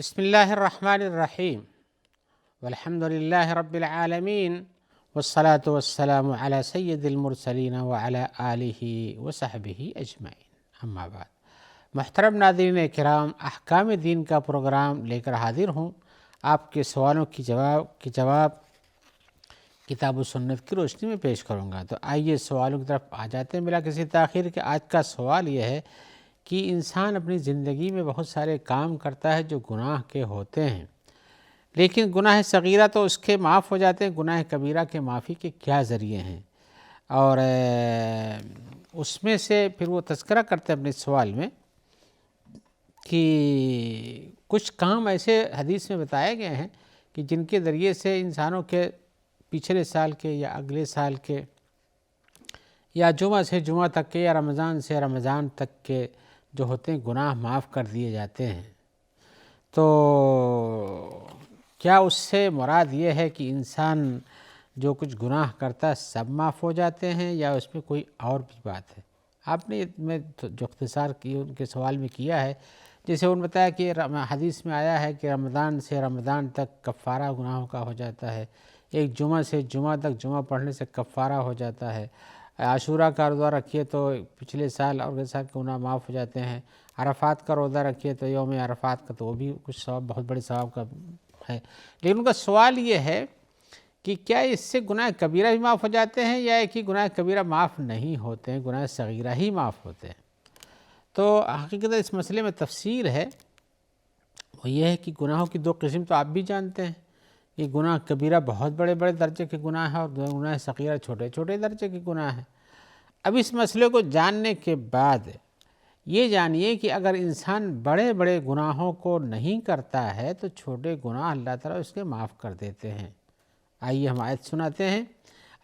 بسم اللہ الرحمن الرحیم والحمد للہ رب العالمین والصلاة والسلام علی سید المرسلین وعلی آلہ وصحبہ اجمعین، اما بعد۔ محترم ناظرین کرام، احکام دین کا پروگرام لے کر حاضر ہوں۔ آپ کے سوالوں کی جواب کتاب و سنت کی روشنی میں پیش کروں گا۔ تو آئیے سوالوں کی طرف آ جاتے ہیں بلا کسی تاخیر کے۔ آج کا سوال یہ ہے کہ انسان اپنی زندگی میں بہت سارے کام کرتا ہے جو گناہ کے ہوتے ہیں، لیکن گناہ صغیرہ تو اس کے معاف ہو جاتے ہیں، گناہ کبیرہ کے معافی کے کیا ذریعے ہیں؟ اور اس میں سے پھر وہ تذکرہ کرتے ہیں اپنے سوال میں کہ کچھ کام ایسے حدیث میں بتائے گئے ہیں کہ جن کے ذریعے سے انسانوں کے پچھلے سال کے یا اگلے سال کے یا جمعہ سے جمعہ تک کے یا رمضان سے رمضان تک کے جو ہوتے ہیں گناہ معاف کر دیے جاتے ہیں۔ تو کیا اس سے مراد یہ ہے کہ انسان جو کچھ گناہ کرتا ہے سب معاف ہو جاتے ہیں، یا اس میں کوئی اور بھی بات ہے؟ آپ نے میں جو اختصار کی ان کے سوال میں کیا ہے، جیسے انہوں نے بتایا کہ حدیث میں آیا ہے کہ رمضان سے رمضان تک کفارہ گناہوں کا ہو جاتا ہے، ایک جمعہ سے جمعہ تک جمعہ پڑھنے سے کفارہ ہو جاتا ہے، عاشورہ کا روزہ رکھیے تو پچھلے سال اور اگلے سال کے گناہ معاف ہو جاتے ہیں، عرفات کا روزہ رکھیے تو یوم عرفات کا تو وہ بھی کچھ ثواب، بہت بڑے ثواب کا ہے۔ لیکن ان کا سوال یہ ہے کہ کیا اس سے گناہ کبیرہ بھی معاف ہو جاتے ہیں، یا کہ گناہ کبیرہ معاف نہیں ہوتے ہیں، گناہ صغیرہ ہی معاف ہوتے ہیں؟ تو حقیقت اس مسئلے میں تفسیر ہے، وہ یہ ہے کہ گناہوں کی دو قسم تو آپ بھی جانتے ہیں کہ گناہ کبیرہ بہت بڑے بڑے درجے کے گناہ ہیں، اور گناہ صغیرہ چھوٹے چھوٹے درجے کے گناہ ہیں۔ اب اس مسئلے کو جاننے کے بعد یہ جانیے کہ اگر انسان بڑے بڑے گناہوں کو نہیں کرتا ہے تو چھوٹے گناہ اللہ تعالیٰ اس کے معاف کر دیتے ہیں۔ آئیے ہم آیت سناتے ہیں۔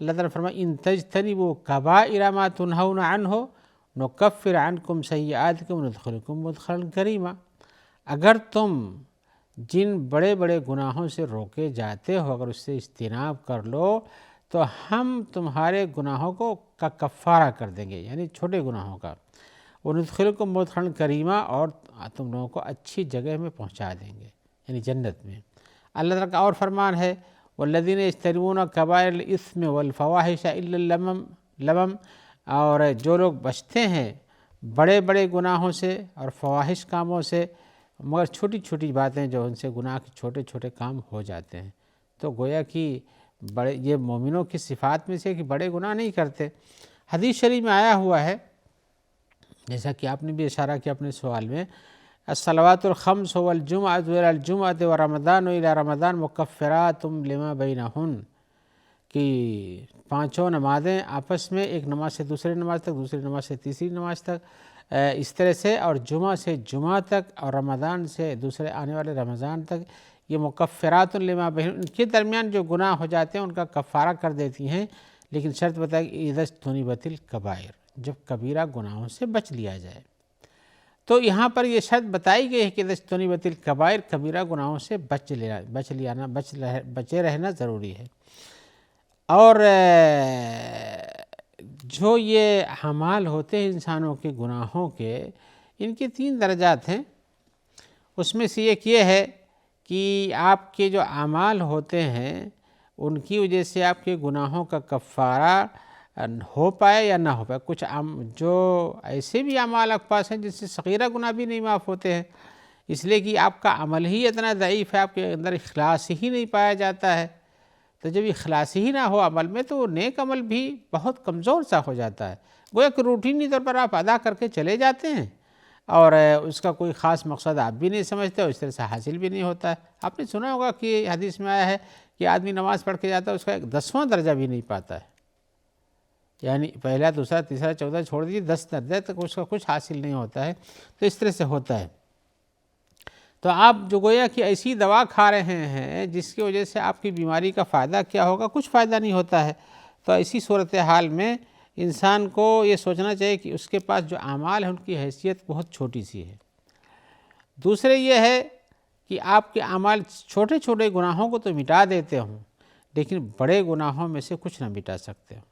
اللہ تعالیٰ فرمائے ان تجتنبوا کبائر ما تنہون عنہ نکفر عنکم سیئاتکم وندخلکم مدخلا کریما۔ اگر تم جن بڑے بڑے گناہوں سے روکے جاتے ہو اگر اس سے اجتناب کر لو تو ہم تمہارے گناہوں کو کا کفارہ کر دیں گے، یعنی چھوٹے گناہوں کا، وندخلکم مدخلا کریما، اور تم لوگوں کو اچھی جگہ میں پہنچا دیں گے، یعنی جنت میں۔ اللہ تعالیٰ کا اور فرمان ہے والذین یجتنبون کبائر الاثم والفواحش الا اللمم، اور جو لوگ بچتے ہیں بڑے بڑے گناہوں سے اور فواحش کاموں سے، مگر چھوٹی چھوٹی باتیں جو ان سے گناہ کے چھوٹے چھوٹے کام ہو جاتے ہیں، تو گویا کہ بڑے یہ مومنوں کی صفات میں سے کہ بڑے گناہ نہیں کرتے۔ حدیث شریف میں آیا ہوا ہے، جیسا کہ آپ نے بھی اشارہ کیا اپنے سوال میں، الصلوات الخمس والجمعۃ الی الجمعۃ ورمضان الی رمضان مکفرات لما بینہن، کہ پانچوں نمازیں آپس میں ایک نماز سے دوسری نماز تک، دوسری نماز سے تیسری نماز تک، اس طرح سے، اور جمعہ سے جمعہ تک اور رمضان سے دوسرے آنے والے رمضان تک، یہ مکفرات لما بینہن، ان کے درمیان جو گناہ ہو جاتے ہیں ان کا کفارہ کر دیتی ہیں، لیکن شرط بتائی کہ اذا اجتنبت الکبائر، جب کبیرہ گناہوں سے بچ لیا جائے۔ تو یہاں پر یہ شرط بتائی گئی ہے کہ اذا اجتنبت الکبائر، کبیرہ گناہوں سے بچے رہنا ضروری ہے۔ اور جو یہ اعمال ہوتے ہیں انسانوں کے گناہوں کے، ان کے 3 درجات ہیں۔ اس میں سے ایک یہ ہے کہ آپ کے جو اعمال ہوتے ہیں ان کی وجہ سے آپ کے گناہوں کا کفارہ ہو پائے یا نہ ہو پائے۔ کچھ جو ایسے بھی اعمال آپ کے پاس ہیں جس سے صغیرہ گناہ بھی نہیں معاف ہوتے ہیں، اس لیے کہ آپ کا عمل ہی اتنا ضعیف ہے، آپ کے اندر اخلاص ہی نہیں پایا جاتا ہے۔ تو جب اخلاص ہی نہ ہو عمل میں تو نیک عمل بھی بہت کمزور سا ہو جاتا ہے، گویا کہ روٹینی طور پر آپ ادا کر کے چلے جاتے ہیں، اور اس کا کوئی خاص مقصد آپ بھی نہیں سمجھتے، اور اس طرح سے حاصل بھی نہیں ہوتا ہے۔ آپ نے سنا ہوگا کہ حدیث میں آیا ہے کہ آدمی نماز پڑھ کے جاتا ہے، اس کا 10واں درجہ بھی نہیں پاتا ہے، یعنی پہلا دوسرا تیسرا چوتھا چھوڑ دیجیے، 10 درجے تک اس کا کچھ حاصل نہیں ہوتا ہے۔ تو اس طرح سے ہوتا ہے۔ تو آپ جو گویا کہ ایسی دوا کھا رہے ہیں جس کی وجہ سے آپ کی بیماری کا فائدہ کیا ہوگا، کچھ فائدہ نہیں ہوتا ہے۔ تو ایسی صورتحال میں انسان کو یہ سوچنا چاہیے کہ اس کے پاس جو اعمال ہیں ان کی حیثیت بہت چھوٹی سی ہے۔ دوسرے یہ ہے کہ آپ کے اعمال چھوٹے چھوٹے گناہوں کو تو مٹا دیتے ہوں، لیکن بڑے گناہوں میں سے کچھ نہ مٹا سکتے ہوں۔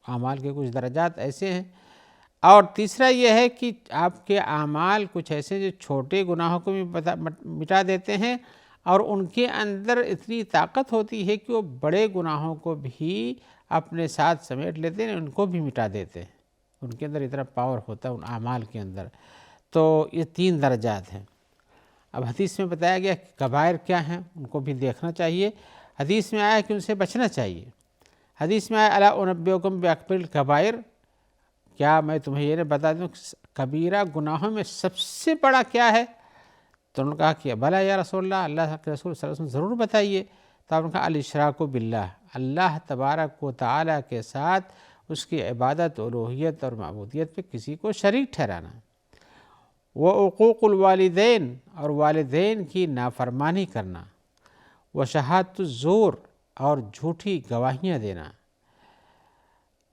اعمال کے کچھ درجات ایسے ہیں، اور تیسرا یہ ہے کہ آپ کے اعمال کچھ ایسے جو چھوٹے گناہوں کو بھی مٹا دیتے ہیں، اور ان کے اندر اتنی طاقت ہوتی ہے کہ وہ بڑے گناہوں کو بھی اپنے ساتھ سمیٹ لیتے ہیں، ان کو بھی مٹا دیتے ہیں، ان کے اندر اتنا پاور ہوتا ہے ان اعمال کے اندر۔ تو یہ 3 درجات ہیں۔ اب حدیث میں بتایا گیا کہ کبائر کیا ہیں، ان کو بھی دیکھنا چاہیے۔ حدیث میں آیا کہ ان سے بچنا چاہیے۔ حدیث میں آیا الا انبئکم باکبر الکبائر، کیا میں تمہیں یہ نہیں بتا دوں کہ کبیرہ گناہوں میں سب سے بڑا کیا ہے؟ تو انہوں نے کہا کہ بلا یا رسول اللہ، اللہ کے رسول صلی اللہ علیہ وسلم ضرور بتائیے۔ تو آپ نے کہا الاشراک باللہ، اللہ تبارک و تعالیٰ کے ساتھ اس کی عبادت، الوہیت اور معبودیت پہ کسی کو شریک ٹھہرانا، وعقوق الوالدین، اور والدین کی نافرمانی کرنا، وشہادۃ الزور، اور جھوٹی گواہیاں دینا۔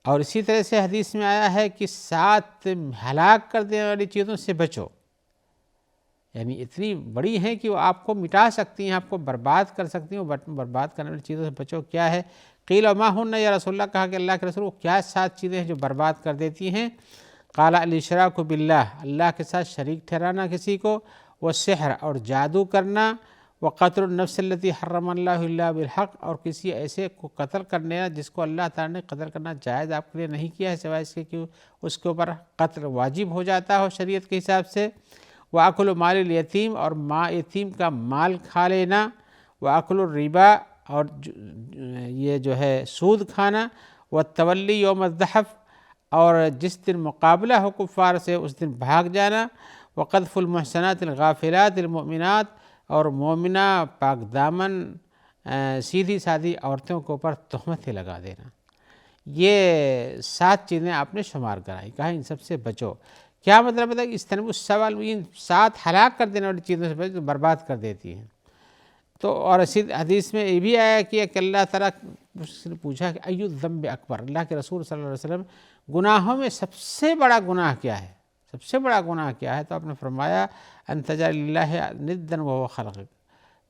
اور اسی طرح سے حدیث میں آیا ہے کہ 7 ہلاک کر دینے والی چیزوں سے بچو، یعنی اتنی بڑی ہیں کہ وہ آپ کو مٹا سکتی ہیں، آپ کو برباد کر سکتی ہیں، وہ برباد کرنے والی چیزوں سے بچو۔ کیا ہے؟ قیل وما ہن یا رسول اللہ، کہا کہ اللہ کے رسول وہ کیا 7 چیزیں ہیں جو برباد کر دیتی ہیں؟ قال الاشراک باللہ، اللہ کے ساتھ شریک ٹھہرانا کسی کو، والسحر، اور جادو کرنا، وقتل النفس التی حرم اللہ الا بالحق، اور کسی ایسے کو قتل کرنا جس کو اللہ تعالیٰ نے قتل کرنا جائز آپ کے لیے نہیں کیا ہے سوائے اس کے کہ اس کے اوپر قتل واجب ہو جاتا ہو شریعت کے حساب سے، وَأَكْلُ مال الیتیم، اور ماں یتیم کا مال کھا لینا، وَأَكْلُ الربا، اور یہ جو ہے سود کھانا، وَالتَّوَلِّي یوم الزحف، اور جس دن مقابلہ ہو کفار سے اس دن بھاگ جانا، وقذف المحصنات الغافلات المؤمنات، اور مومنہ پاک دامن سیدھی سادھی عورتوں کے اوپر تہمتیں لگا دینا۔ یہ 7 چیزیں آپ نے شمار کرائی، کہا ان سب سے بچو۔ کیا مطلب ہے کہ اجتنبوا السبع، ان 7 ہلاک کر دینے والی چیزوں سے بچو جو برباد کر دیتی ہیں۔ تو اور اسی حدیث میں یہ بھی آیا کہ اللہ تعالیٰ نے پوچھا کہ ای الذنب اکبر، اللہ کے رسول صلی اللہ علیہ وسلم گناہوں میں سب سے بڑا گناہ کیا ہے؟ سب سے بڑا گناہ کیا ہے؟ تو آپ نے فرمایا ان تجعل للہ ندا وهو خلقک،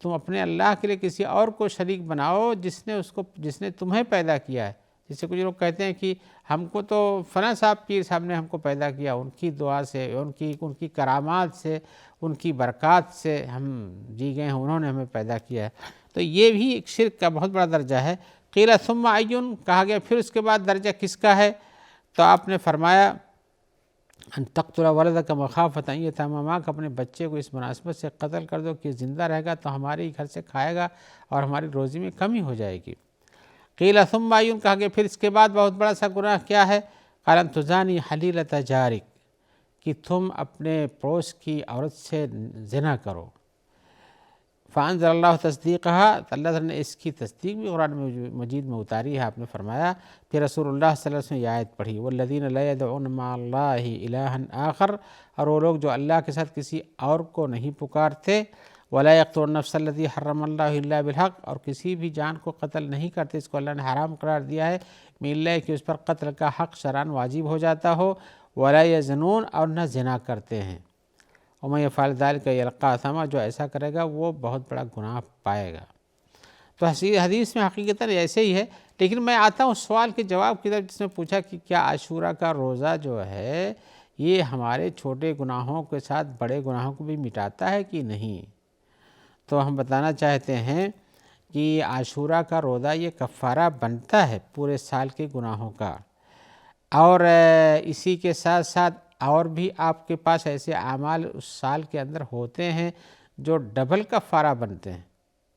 تم اپنے اللہ کے لیے کسی اور کو شریک بناؤ جس نے تمہیں پیدا کیا ہے۔ جسے کچھ لوگ کہتے ہیں کہ ہم کو تو فلاں صاحب پیر صاحب نے ہم کو پیدا کیا، ان کی دعا سے، ان کی کرامات سے، ان کی برکات سے ہم جی گئے ہیں، انہوں نے ہمیں پیدا کیا ہے۔ تو یہ بھی ایک شرک کا بہت بڑا درجہ ہے۔ قیل ثم ایون، کہا گیا پھر اس کے بعد درجہ کس کا ہے؟ تو آپ نے فرمایا ان تقتل ولدک مخافۃ ان یتیماک، اپنے بچے کو اس مناسبت سے قتل کر دو کہ زندہ رہے گا تو ہمارے گھر سے کھائے گا اور ہماری روزی میں کمی ہو جائے گی۔ قیل ثم ایون، کہا کہ پھر اس کے بعد بہت بڑا سا گناہ کیا ہے؟ قال ان تزانی حلیلۃ جارک، کہ تم اپنے پڑوس کی عورت سے زنا کرو۔ فانزل اللہ تصدیقہا، اللہ تعالیٰ نے اس کی تصدیق بھی قرآن مجید میں اتاری ہے۔ آپ نے فرمایا پھر رسول اللہ صلی اللہ علیہ وسلم یہ آیت پڑھی، والذین لا یدعون مع اللہ الہا آخر، اور وہ لوگ جو اللہ کے ساتھ کسی اور کو نہیں پکارتے، ولا یقتلون النفس التی حرم اللہ الا بالحق، اور کسی بھی جان کو قتل نہیں کرتے اس کو اللہ نے حرام قرار دیا ہے، ملے کہ اس پر قتل کا حق شرعاً واجب ہو جاتا ہو، ولا یزنون، اور نہ زنا کرتے ہیں، ومن یفعل ذلک یلقی اثاما، جو ایسا کرے گا وہ بہت بڑا گناہ پائے گا۔ تو حدیث میں حقیقتاً ایسے ہی ہے، لیکن میں آتا ہوں سوال کے جواب کی طرف، جس نے پوچھا کہ کیا عاشورہ کا روزہ جو ہے یہ ہمارے چھوٹے گناہوں کے ساتھ بڑے گناہوں کو بھی مٹاتا ہے کہ نہیں؟ تو ہم بتانا چاہتے ہیں کہ عاشورہ کا روزہ یہ کفارہ بنتا ہے پورے سال کے گناہوں کا، اور اسی کے ساتھ ساتھ اور بھی آپ کے پاس ایسے اعمال اس سال کے اندر ہوتے ہیں جو ڈبل کفارہ بنتے ہیں۔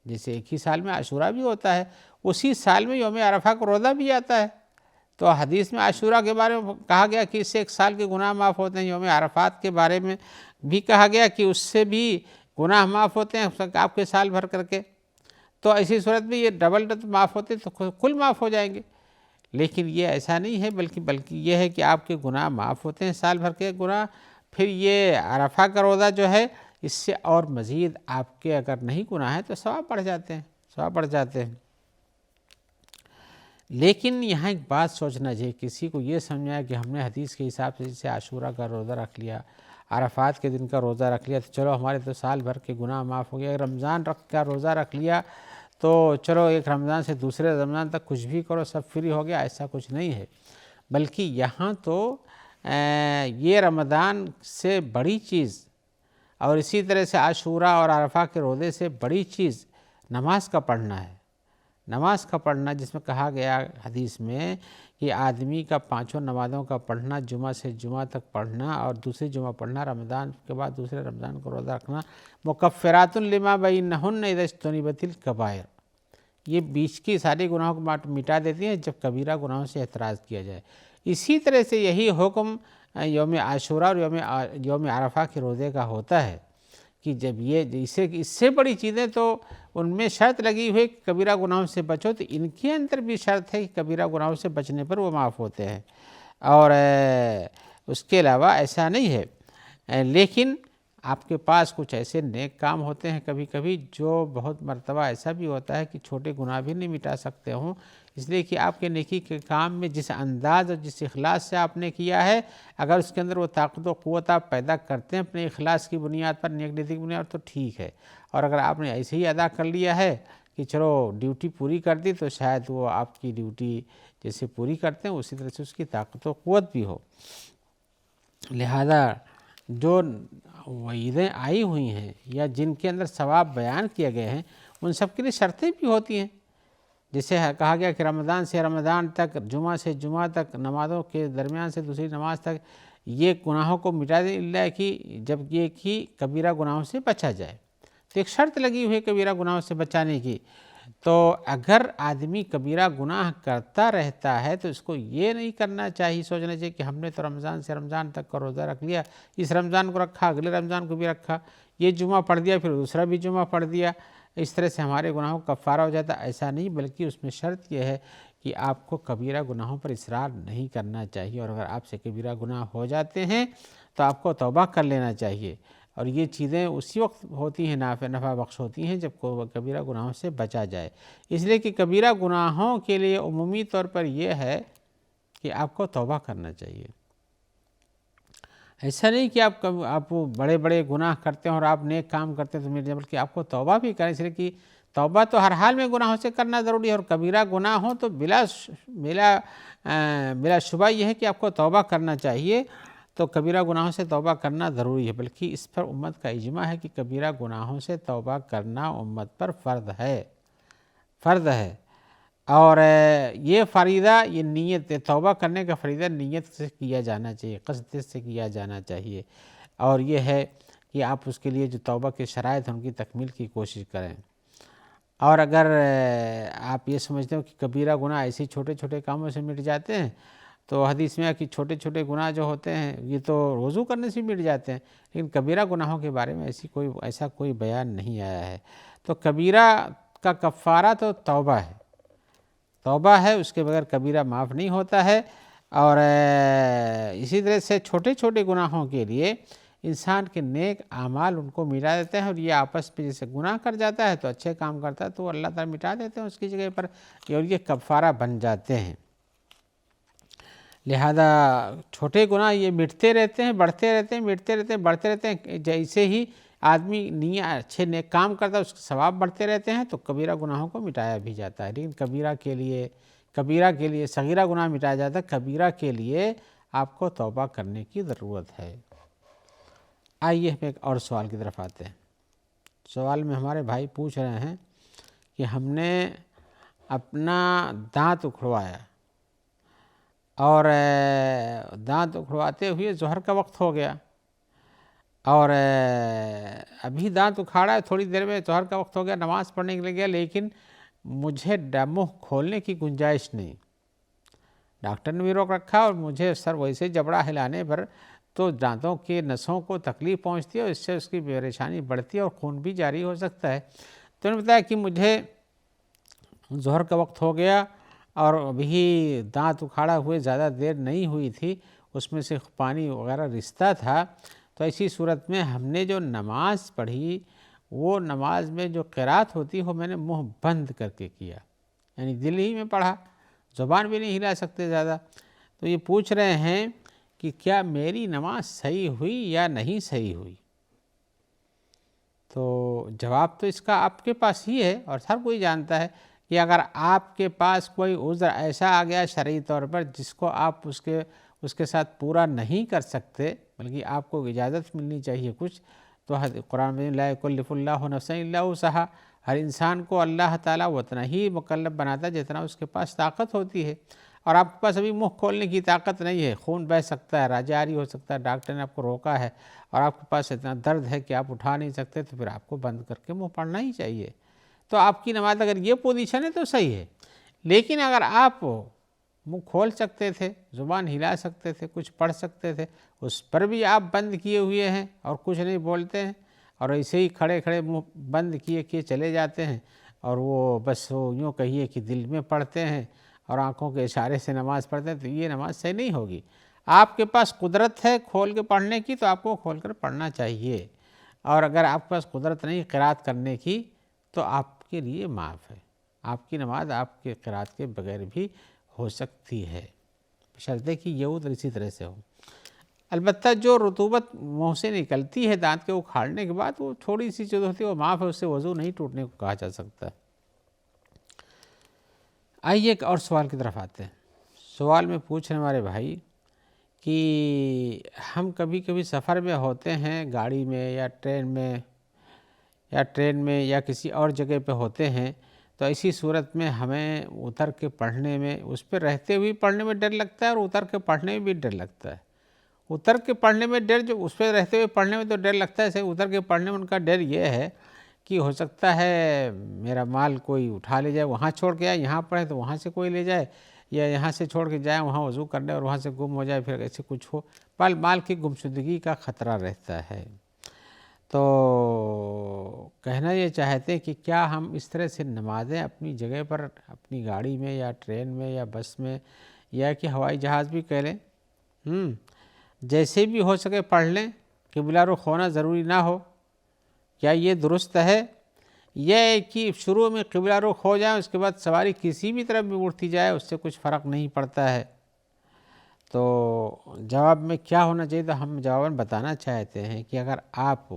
جیسے ایک ہی سال میں عاشورہ بھی ہوتا ہے، اسی سال میں یوم عرفہ کا روزہ بھی آتا ہے۔ تو حدیث میں عاشورہ کے بارے میں کہا گیا کہ اس سے 1 سال کے گناہ معاف ہوتے ہیں، یوم عرفات کے بارے میں بھی کہا گیا کہ اس سے بھی گناہ معاف ہوتے ہیں آپ کے سال بھر کر کے۔ تو ایسی صورت میں یہ ڈبل معاف ہوتے تو کل معاف ہو جائیں گے، لیکن یہ ایسا نہیں ہے، بلکہ یہ ہے کہ آپ کے گناہ معاف ہوتے ہیں سال بھر کے گناہ۔ پھر یہ عرفہ کا روزہ جو ہے اس سے اور مزید آپ کے اگر نہیں گناہ ہیں تو ثواب بڑھ جاتے ہیں، لیکن یہاں ایک بات سوچنا چاہیے، کسی کو یہ سمجھا کہ ہم نے حدیث کے حساب سے جیسے عاشورہ کا روزہ رکھ لیا، عرفات کے دن کا روزہ رکھ لیا تو چلو ہمارے تو سال بھر کے گناہ معاف ہو گیا، رمضان کا روزہ رکھ لیا تو چلو ایک رمضان سے دوسرے رمضان تک کچھ بھی کرو سب فری ہو گیا، ایسا کچھ نہیں ہے۔ بلکہ یہاں تو یہ رمضان سے بڑی چیز اور اسی طرح سے عاشوراء اور عرفہ کے روزے سے بڑی چیز نماز کا پڑھنا ہے۔ نماز کا پڑھنا، جس میں کہا گیا حدیث میں کہ آدمی کا 5 نمازوں کا پڑھنا، جمعہ سے جمعہ تک پڑھنا اور دوسری جمعہ پڑھنا، رمضان کے بعد دوسرے رمضان کو روزہ رکھنا، مکفرات لما بینہن اذا اجتنبت الکبائر، یہ بیچ کی ساری گناہوں کو مٹا دیتی ہیں جب کبیرہ گناہوں سے احتراز کیا جائے۔ اسی طرح سے یہی حکم یوم عاشوراء اور یوم عرفہ کے روزے کا ہوتا ہے کہ جب اس سے بڑی چیزیں تو ان میں شرط لگی ہوئی کہ کبیرہ گناہوں سے بچو، تو ان کے اندر بھی شرط ہے کہ کبیرہ گناہوں سے بچنے پر وہ معاف ہوتے ہیں، اور اس کے علاوہ ایسا نہیں ہے۔ لیکن آپ کے پاس کچھ ایسے نیک کام ہوتے ہیں کبھی کبھی جو بہت مرتبہ ایسا بھی ہوتا ہے کہ چھوٹے گناہ بھی نہیں مٹا سکتے ہوں، اس لیے کہ آپ کے نیکی کے کام میں جس انداز اور جس اخلاص سے آپ نے کیا ہے، اگر اس کے اندر وہ طاقت و قوت آپ پیدا کرتے ہیں اپنے اخلاص کی بنیاد پر، نیک نیتی کی بنیاد پر، تو ٹھیک ہے، اور اگر آپ نے ایسے ہی ادا کر لیا ہے کہ چلو ڈیوٹی پوری کر دی، تو شاید وہ آپ کی ڈیوٹی جیسے پوری کرتے ہیں اسی طرح سے اس کی طاقت و قوت بھی ہو۔ لہذا جو وعیدیں آئی ہوئی ہیں یا جن کے اندر ثواب بیان کیے گئے ہیں، ان سب کے لیے شرطیں بھی ہوتی ہیں، جسے کہا گیا کہ رمضان سے رمضان تک، جمعہ سے جمعہ تک، نمازوں کے درمیان سے دوسری نماز تک یہ گناہوں کو مٹا دے، اللہ کہ جب یہ کہ کبیرہ گناہوں سے بچا جائے، تو ایک شرط لگی ہوئی ہے کبیرہ گناہوں سے بچانے کی۔ تو اگر آدمی کبیرہ گناہ کرتا رہتا ہے تو اس کو یہ نہیں کرنا چاہیے، سوچنا چاہیے کہ ہم نے تو رمضان سے رمضان تک کا روزہ رکھ لیا، اس رمضان کو رکھا، اگلے رمضان کو بھی رکھا، یہ جمعہ پڑھ دیا پھر دوسرا بھی جمعہ پڑھ دیا، اس طرح سے ہمارے گناہوں کا کفارہ ہو جاتا۔ ایسا نہیں، بلکہ اس میں شرط یہ ہے کہ آپ کو کبیرہ گناہوں پر اصرار نہیں کرنا چاہیے، اور اگر آپ سے کبیرہ گناہ ہو جاتے ہیں تو آپ کو توبہ کر لینا چاہیے، اور یہ چیزیں اسی وقت ہوتی ہیں، نفع بخش ہوتی ہیں جب کبیرہ گناہوں سے بچا جائے۔ اس لیے کہ کبیرہ گناہوں کے لیے عمومی طور پر یہ ہے کہ آپ کو توبہ کرنا چاہیے۔ ایسا نہیں کہ آپ بڑے بڑے گناہ کرتے ہیں اور آپ نیک کام کرتے ہیں تو میرے، بلکہ آپ کو توبہ بھی کریں، اس لیے کہ توبہ تو ہر حال میں گناہوں سے کرنا ضروری ہے، اور کبیرہ گناہ ہو تو بلا شبہ یہ ہے کہ آپ کو توبہ کرنا چاہیے۔ تو کبیرہ گناہوں سے توبہ کرنا ضروری ہے، بلکہ اس پر امت کا اجماع ہے کہ کبیرہ گناہوں سے توبہ کرنا امت پر فرض ہے، اور یہ فریضہ، یہ نیت، توبہ کرنے کا فریضہ نیت سے کیا جانا چاہیے، قصد سے کیا جانا چاہیے، اور یہ ہے کہ آپ اس کے لیے جو توبہ کے شرائط ہیں ان کی تکمیل کی کوشش کریں۔ اور اگر آپ یہ سمجھتے ہو کہ کبیرہ گناہ ایسے چھوٹے چھوٹے کاموں سے مٹ جاتے ہیں، تو حدیث میں ہے کہ چھوٹے چھوٹے گناہ جو ہوتے ہیں یہ تو وضو کرنے سے مٹ جاتے ہیں، لیکن کبیرہ گناہوں کے بارے میں ایسا کوئی بیان نہیں آیا ہے۔ تو کبیرہ کا کفارہ تو توبہ ہے، اس کے بغیر کبیرہ معاف نہیں ہوتا ہے، اور اسی طرح سے چھوٹے چھوٹے گناہوں کے لیے انسان کے نیک اعمال ان کو مٹا دیتے ہیں، اور یہ آپس میں جیسے گناہ کر جاتا ہے تو اچھے کام کرتا ہے تو اللہ تعالیٰ مٹا دیتے ہیں اس کی جگہ پر، اور یہ کفارہ بن جاتے ہیں۔ لہذا چھوٹے گناہ یہ مٹتے رہتے ہیں، بڑھتے رہتے ہیں، مٹتے رہتے ہیں، بڑھتے رہتے ہیں، جیسے ہی آدمی اچھے نیک کام کرتا ہے اس کے ثواب بڑھتے رہتے ہیں، تو کبیرہ گناہوں کو مٹایا بھی جاتا ہے۔ لیکن کبیرہ کے لیے صغیرہ گناہ مٹایا جاتا ہے، کبیرہ کے لیے آپ کو توبہ کرنے کی ضرورت ہے۔ آئیے ہم ایک اور سوال کی طرف آتے ہیں۔ سوال میں ہمارے بھائی پوچھ رہے ہیں کہ ہم نے اپنا دانت اکھڑوایا، اور دانت اکھڑواتے ہوئے ظہر کا وقت ہو گیا، اور ابھی دانت اکھاڑا ہے، تھوڑی دیر میں ظہر کا وقت ہو گیا، نماز پڑھنے کے لیے گیا، لیکن مجھے منہ کھولنے کی گنجائش نہیں، ڈاکٹر نے بھی روک رکھا، اور مجھے سر ویسے جبڑا ہلانے پر تو دانتوں کے نسوں کو تکلیف پہنچتی ہے، اور اس سے اس کی پریشانی بڑھتی ہے اور خون بھی جاری ہو سکتا ہے۔ تو انہوں نے بتایا کہ مجھے ظہر کا وقت ہو گیا اور ابھی دانت اکھاڑا ہوئے زیادہ دیر نہیں ہوئی تھی، اس میں سے پانی وغیرہ رستا تھا، تو ایسی صورت میں ہم نے جو نماز پڑھی، وہ نماز میں جو قرات ہوتی وہ میں نے منہ بند کر کے کیا، یعنی دل ہی میں پڑھا، زبان بھی نہیں ہلا سکتے زیادہ۔ تو یہ پوچھ رہے ہیں کہ کیا میری نماز صحیح ہوئی یا نہیں صحیح ہوئی؟ تو جواب تو اس کا آپ کے پاس ہی ہے، اور ہر کوئی جانتا ہے کہ اگر آپ کے پاس کوئی عذر ایسا آ گیا شرعی طور پر جس کو آپ اس کے ساتھ پورا نہیں کر سکتے بلکہ آپ کو اجازت ملنی چاہیے کچھ، تو قرآن میں لا یکلف اللہ نفسا الا وسعہا، ہر انسان کو اللہ تعالیٰ اتنا ہی مکلف بناتا ہے جتنا اس کے پاس طاقت ہوتی ہے، اور آپ کے پاس ابھی منہ کھولنے کی طاقت نہیں ہے، خون بہہ سکتا ہے، راجاری ہو سکتا ہے، ڈاکٹر نے آپ کو روکا ہے اور آپ کے پاس اتنا درد ہے کہ آپ اٹھا نہیں سکتے، تو پھر آپ کو بند کر کے منہ پڑھنا ہی چاہیے۔ تو آپ کی نماز اگر یہ پوزیشن ہے تو صحیح ہے، لیکن اگر آپ منہ کھول سکتے تھے، زبان ہلا سکتے تھے، کچھ پڑھ سکتے تھے، اس پر بھی آپ بند کیے ہوئے ہیں اور کچھ نہیں بولتے ہیں، اور ایسے ہی کھڑے کھڑے منہ بند کیے چلے جاتے ہیں، اور وہ بس وہ یوں کہیے کہ دل میں پڑھتے ہیں اور آنکھوں کے اشارے سے نماز پڑھتے ہیں، تو یہ نماز صحیح نہیں ہوگی۔ آپ کے پاس قدرت ہے کھول کے پڑھنے کی تو آپ کو کھول کر پڑھنا چاہیے، اور اگر آپ کے پاس قدرت نہیں قرات کرنے کی تو آپ کے لیے معاف ہے، آپ کی نماز آپ کے قرات کے بغیر بھی ہو سکتی ہے، بشرطے کہ یہ ادھر اسی طرح سے ہو۔ البتہ جو رطوبت منہ سے نکلتی ہے دانت کے اکھاڑنے کے بعد، وہ تھوڑی سی چیز ہوتی ہے، وہ معاف ہے، اس سے وضو نہیں ٹوٹنے کو کہا جا سکتا۔ آئیے ایک اور سوال کی طرف آتے ہیں۔ سوال میں پوچھ رہے ہمارے بھائی کہ ہم کبھی کبھی سفر میں ہوتے ہیں، گاڑی میں یا ٹرین میں یا کسی اور جگہ پہ ہوتے ہیں، تو ایسی صورت میں ہمیں اتر کے پڑھنے میں، اس پہ رہتے ہوئے پڑھنے میں ڈر لگتا ہے اور اتر کے پڑھنے میں بھی ڈر لگتا ہے۔ اتر کے پڑھنے میں ڈر، جو اس پہ رہتے ہوئے پڑھنے میں تو ڈر لگتا ہے، اتر کے پڑھنے میں ان کا ڈر یہ ہے کہ ہو سکتا ہے میرا مال کوئی اٹھا لے جائے، وہاں چھوڑ کے آئے، یہاں پڑھے تو وہاں سے کوئی لے جائے، یا یہاں سے چھوڑ کے جائے وہاں وضو کرنے اور وہاں سے گم ہو جائے، پھر ایسے کچھ ہو، مال کی گمشدگی کا خطرہ رہتا ہے۔ تو کہنا یہ چاہتے ہیں کہ کیا ہم اس طرح سے نمازیں اپنی جگہ پر، اپنی گاڑی میں یا ٹرین میں یا بس میں یا کہ ہوائی جہاز بھی کہہ لیں، جیسے بھی ہو سکے پڑھ لیں، قبلہ رخ ہونا ضروری نہ ہو، کیا یہ درست ہے؟ یہ کہ شروع میں قبلہ رخ ہو جائے، اس کے بعد سواری کسی بھی طرف بھی اٹھتی جائے اس سے کچھ فرق نہیں پڑتا ہے؟ تو جواب میں کیا ہونا چاہیے، تو ہم جواباً بتانا چاہتے ہیں کہ اگر آپ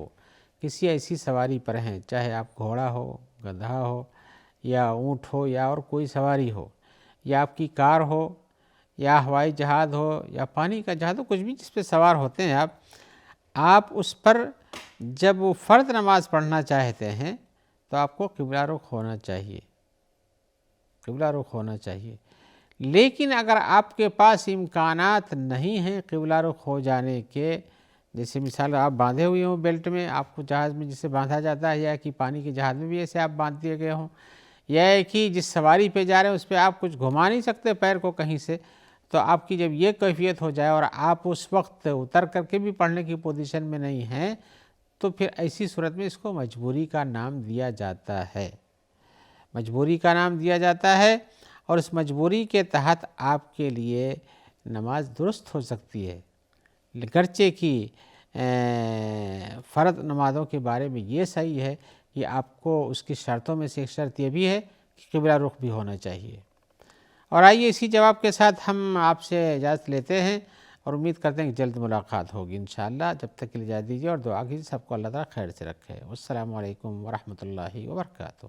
کسی ایسی سواری پر ہیں، چاہے آپ گھوڑا ہو، گدھا ہو یا اونٹ ہو یا اور کوئی سواری ہو، یا آپ کی کار ہو یا ہوائی جہاز ہو یا پانی کا جہاز ہو، کچھ بھی جس پہ سوار ہوتے ہیں آپ اس پر جب وہ فرض نماز پڑھنا چاہتے ہیں تو آپ کو قبلہ رخ ہونا چاہیے، قبلہ رخ ہونا چاہیے۔ لیکن اگر آپ کے پاس امکانات نہیں ہیں قبلہ رخ ہو جانے کے، جیسے مثال آپ باندھے ہوئے ہوں بیلٹ میں، آپ کو جہاز میں جسے باندھا جاتا ہے، یا کہ پانی کے جہاز میں بھی ایسے آپ باندھ دیے گئے ہوں، یا کہ جس سواری پہ جا رہے ہیں اس پہ آپ کچھ گھما نہیں سکتے پیر کو کہیں سے، تو آپ کی جب یہ کیفیت ہو جائے اور آپ اس وقت اتر کر کے بھی پڑھنے کی پوزیشن میں نہیں ہیں، تو پھر ایسی صورت میں اس کو مجبوری کا نام دیا جاتا ہے، مجبوری کا نام دیا جاتا ہے، اور اس مجبوری کے تحت آپ کے لیے نماز درست ہو سکتی ہے، گرچہ کہ فرض نمازوں کے بارے میں یہ صحیح ہے کہ آپ کو اس کی شرطوں میں سے ایک شرط یہ بھی ہے کہ قبلہ رخ بھی ہونا چاہیے۔ اور آئیے اسی جواب کے ساتھ ہم آپ سے اجازت لیتے ہیں، اور امید کرتے ہیں کہ جلد ملاقات ہوگی انشاءاللہ۔ جب تک کے لیے اجازت دیجیے اور دعا کیجیے سب کو اللہ تعالیٰ خیر سے رکھے۔ والسلام علیکم ورحمۃ اللہ وبرکاتہ۔